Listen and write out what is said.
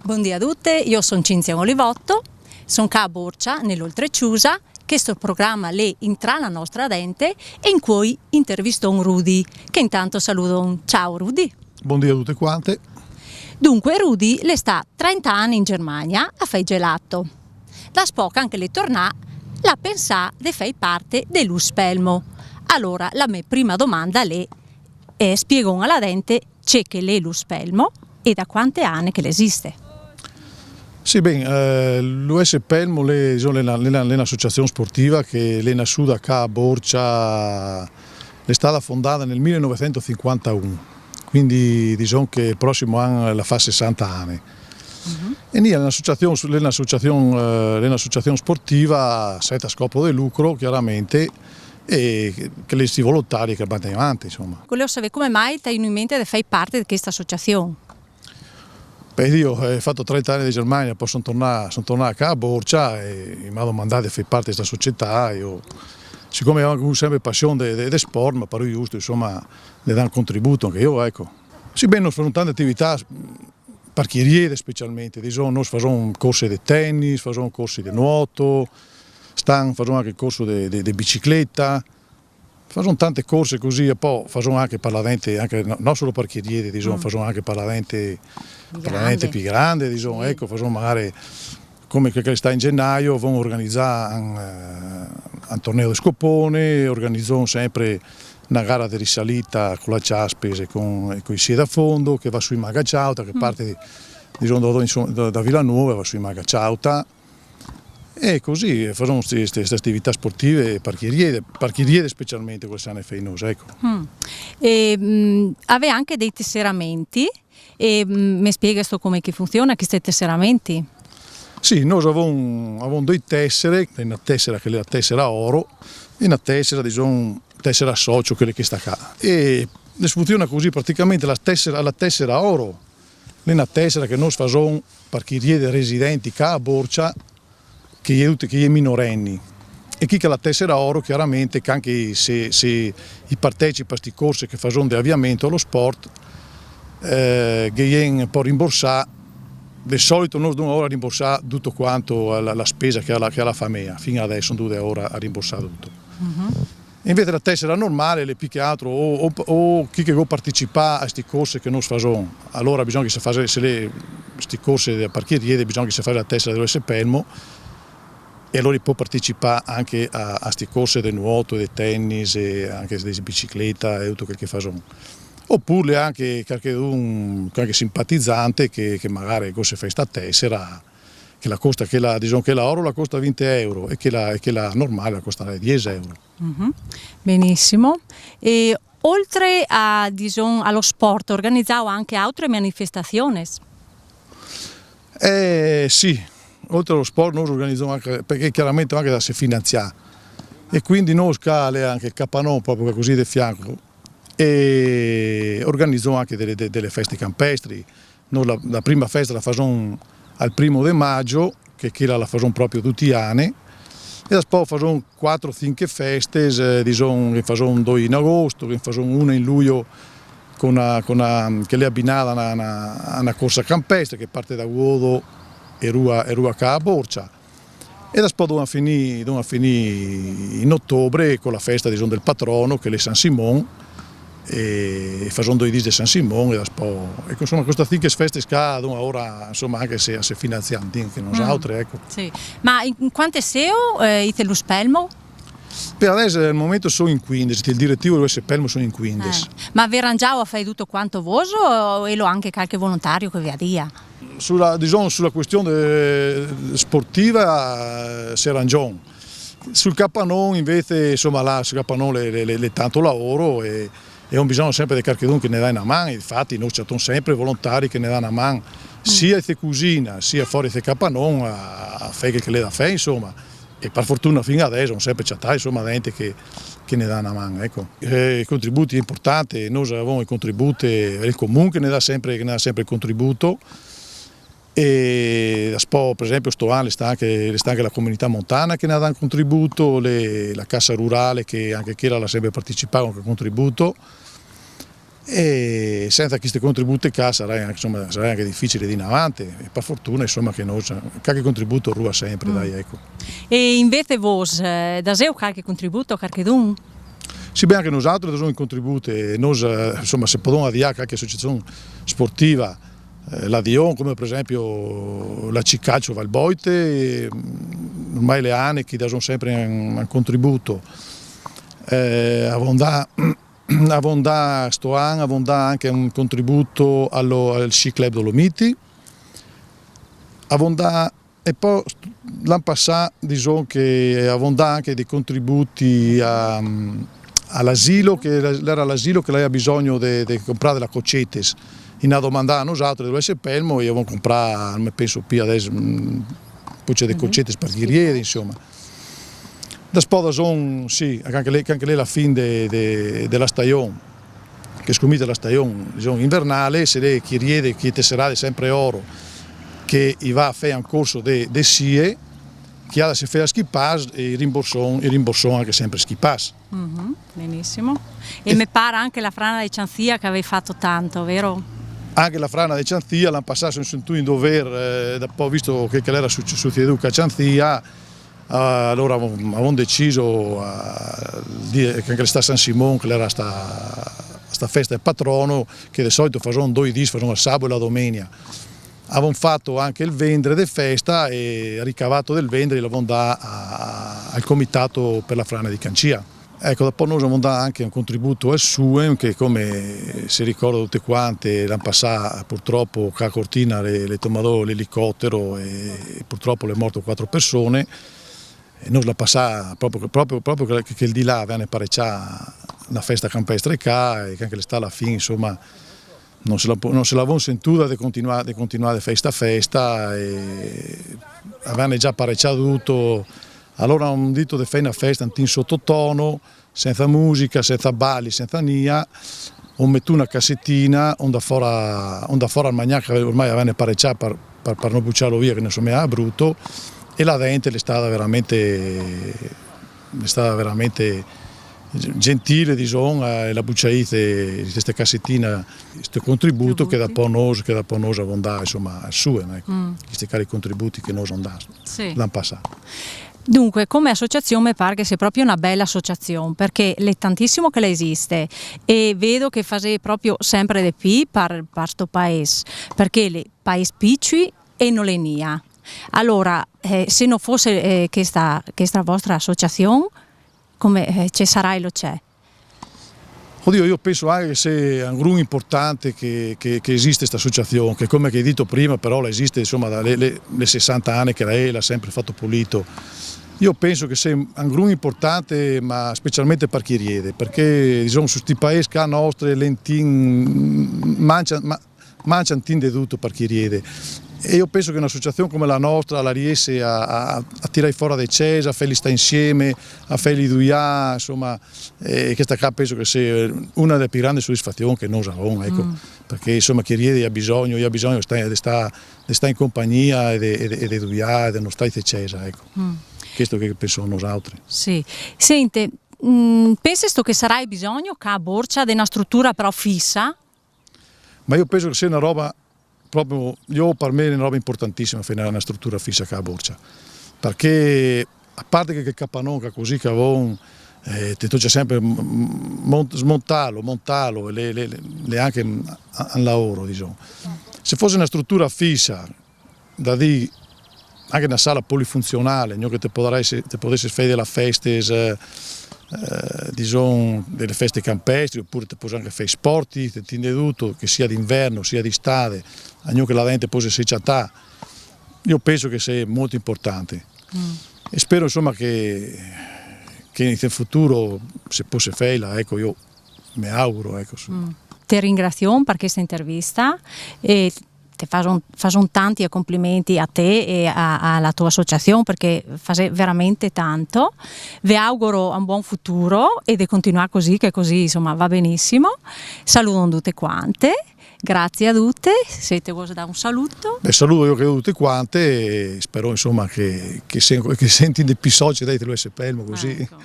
Buongiorno a tutti, io sono Cinzia Olivotto, sono qua a Borcia, nell'Oltrecciusa. Questo programma le intra la nostra dente e in cui intervisto un Rudy, che intanto saluto. Ciao Rudy. Buongiorno a tutte quante. Dunque Rudy le sta 30 anni in Germania a fare gelato. Da poco anche le tornà, la pensà di fare parte dell'Uspelmo. Allora la mia prima domanda è spiego alla dente c'è che l'è l'Uspelmo e da quante anni che l'esiste. Sì, l'US Pelmo è un'associazione sportiva che è nascuta qua a Borcia, è stata fondata nel 1951, quindi diciamo che il prossimo anno la fa 60 anni. E lì è un'associazione sportiva senza scopo di lucro, chiaramente, e che le si volontari che vanno avanti, insomma. Volevo sapere come mai ti hai in mente di fare parte di questa associazione? Io ho fatto 30 anni di Germania, poi sono tornato qua a Borcia e mi hanno mandato a fare parte di questa società. Siccome ho avuto sempre passione di sport, ma per giusto, insomma, ne dà un contributo anche io, ecco. Sì, noi facciamo tante attività, parchieriere specialmente, noi facciamo corsi di tennis, facciamo corsi di nuoto, facciamo anche corso di bicicletta. Facciamo tante corse così e poi facciamo anche per la dente, anche, non solo parchieriere, facciamo anche per la dente più grande, ecco, facciamo magari come che sta in gennaio, vamos organizzare un torneo di scopone, organizziamo sempre una gara di risalita con la Ciaspes e con i sci da fondo che va sui Magacciauta, che parte da Villanuova e va sui Magacciauta. E così facciamo queste attività sportive, parchieriere specialmente quelle sanno feinose, ecco. Aveva anche dei tesseramenti e mi spiega come funziona questi tesseramenti? Sì, noi avevamo due tessere, una tessera che è la tessera oro e una tessera, tessera socio, quella che sta qua. E funziona così, praticamente la tessera oro è una tessera che noi facciamo parchieriere residenti qua a Borcia, che è minorenni, e chi che la tessera oro chiaramente che anche se i partecipa a questi corsi che fanno di avviamento allo sport che può rimborsare, di solito noi dobbiamo ora rimborsare tutto quanto la spesa che ha la famiglia, fino adesso non dobbiamo ora a rimborsare tutto. Invece la tessera normale è più che altro o chi che vuole partecipare a questi corsi che noi facciamo, allora bisogna che si faccia questi corsi di parchieriere, bisogna che si faccia la tessera dell'US Pelmo, e allora può partecipare anche a questi corsi di nuoto, di tennis, e anche di bicicletta e tutto quello che facciamo. Oppure anche qualche simpatizzante che magari si fa questa tessera, che la costa, che la oro la costa 20 euro e che la normale la costa 10 euro. Benissimo. E oltre allo sport, organizzavo anche altre manifestazioni? Sì. Oltre allo sport noi organizziamo anche, perché chiaramente anche da si finanziare, e quindi noi scale anche il Capanò proprio così di fianco e organizziamo anche delle feste campestri. Noi la prima festa la facciamo al 1° maggio, che quella la facciamo proprio tutti gli anni, e poi facciamo 4-5 feste, che facciamo 2 in agosto, che facciamo una in luglio che è abbinata a una corsa campestre che parte da Guodo e rua qua a Borcia, e poi dobbiamo finire in ottobre con la festa del patrono che è San Simon, e facciamo 2 giorni di San Simon e poi insomma queste feste scadono ora, insomma, anche se finanzianti che non sono altre, ecco. Sì. Ma in quante SEO lo Spelmo? Per adesso al momento sono in 15, il direttivo dell'US Pelmo sono in 15. Ma verranno già a fare tutto quanto voi o lo anche qualche volontario che vi dia? Sulla questione sportiva si arrangiano. Sul Capanon invece, insomma, là sul Capanon è tanto lavoro e non bisogna sempre di qualcuno che ne dà una mano. Infatti noi abbiamo sempre volontari che ne danno una mano sia in cucina sia fuori dal Capanon a fare che le da fare, insomma. E per fortuna fino adesso non sempre c'è insomma gente che ne dà una mano, ecco. I contributi importanti, noi avevamo i contributi, il comune che ne dà sempre il contributo, e per esempio sto anno sta anche la comunità montana che ne dà un contributo, la cassa rurale che anche quella l'ha sempre partecipato con un contributo, e senza questi contributi qua sarebbe anche difficile di in avanti, e per fortuna insomma che noi qualche contributo rua sempre, dai, ecco. E invece voi, da se qualche contributo, qualche dun? Sì, beh, anche noi altri abbiamo contributi, noi insomma se possiamo avviare qualche associazione sportiva, la Dion, come per esempio la Cicaccio Valboite, ormai le anni che danno sempre un contributo, Avondà sto anno, Avondà anche un contributo al Sci Club Dolomiti, Avondà, e poi l'anno passato diciamo che Avondà anche dei contributi all'asilo, che era l'asilo che lei ha bisogno di comprare la coccetes. In a domandare a noi altri dove si pelmo e avevamo comprato, penso più adesso, poi c'è dei coccetes per ghiriere, insomma. Da spoda sono, sì, anche lei la fine della stagione, che scomita la stagione diciamo, invernale, se lei chiede che tesserà sempre oro, che va a fare un corso di SIE, che ha da se fare a schippas e rimborsò anche sempre schippas. Benissimo. E mi pare anche la frana di Cianzia che avevi fatto tanto, vero? Anche la frana di Cianzia l'hanno passato sono sentito in dover, dopo visto che era succeduto a Cianzia, allora avevamo deciso che anche sta San Simone, che era sta festa del patrono, che di solito facevano 2 giorni, facevano il sabato e la domenica. Avevamo fatto anche il vendere di festa e ricavato del vendere l'avevamo dato al comitato per la frana di Cancia. Ecco, dopo noi abbiamo dato anche un contributo al SUEM che, come si ricorda tutte quante, l'anno passato purtroppo a Cortina le tomadò l'elicottero e purtroppo le morto 4 persone. E noi la passà proprio che il di là venne parecciata una festa campestre qua e che anche alla fine insomma non se l'avevamo sentita di continuare festa a festa e avevano già parecciato tutto. Allora un dito di fare una festa in sottotono, senza musica, senza balli, senza nia, ho messo una cassettina, onda fuori al magnac che ormai avevano parecciato per non bucciarlo via, che ne sono a brutto, e la gente è stata veramente gentile, diciamo, e la bucciaita di questa cassettina, questo contributo che da po' noi abbiamo dato, insomma, al suo, ecco, questi cari contributi che noi abbiamo dato l'anno passato. Dunque, come associazione mi pare che sia proprio una bella associazione, perché è tantissimo che esiste e vedo che fa proprio sempre di più per questo paese, perché le paesi piccoli e non le nia. Allora, se non fosse questa vostra associazione, come ci sarà e lo c'è? Oddio, io penso anche che sia un gruppo importante che esiste questa associazione, che come hai detto prima però la esiste insomma dalle 60 anni che lei l'ha sempre fatto pulito. Io penso che sia un gruppo importante, ma specialmente per chi riede, perché diciamo, su questi paesi che nostri mangiano di tutto per chi riede. E io penso che un'associazione come la nostra la riesce a tirare fuori dai cesi, a farli stare insieme, a farli duiare, insomma, e questa qua penso che sia una delle più grandi soddisfazioni che noi abbiamo, ecco, perché insomma chi riede ha bisogno di stare in compagnia e di duiare, di non stare in cesa, ecco. Questo che penso noi altri. Sì. Sente, pensi che sarai bisogno che a Borcia di una struttura però fissa? Ma io penso che sia una roba proprio, per me è una roba importantissima fare una struttura fissa qua a Borcia, perché a parte che il capanone così che avevo, ti tocca sempre montarlo, le anche un lavoro, diciamo. Se fosse una struttura fissa, da dire anche una sala polifunzionale, che ti potessi fare delle feste, diciamo, delle feste campestri, oppure ti puoi anche fare sport, ti tieni tutto, che sia d'inverno sia d'estate, che la gente possa essere. Io penso che sia molto importante e spero insomma che in futuro se possa farla, ecco, io mi auguro. Ecco. Ti ringrazio per questa intervista e ti faccio tanti complimenti a te e alla tua associazione perché fai veramente tanto. Vi auguro un buon futuro e di continuare così, che così insomma va benissimo. Saluto tutte quante, grazie a tutte. Se ti vuoi dare un saluto. Saluto io tutte quante e spero insomma che senti dei pisocci dai te lo sappiamo così. Ecco.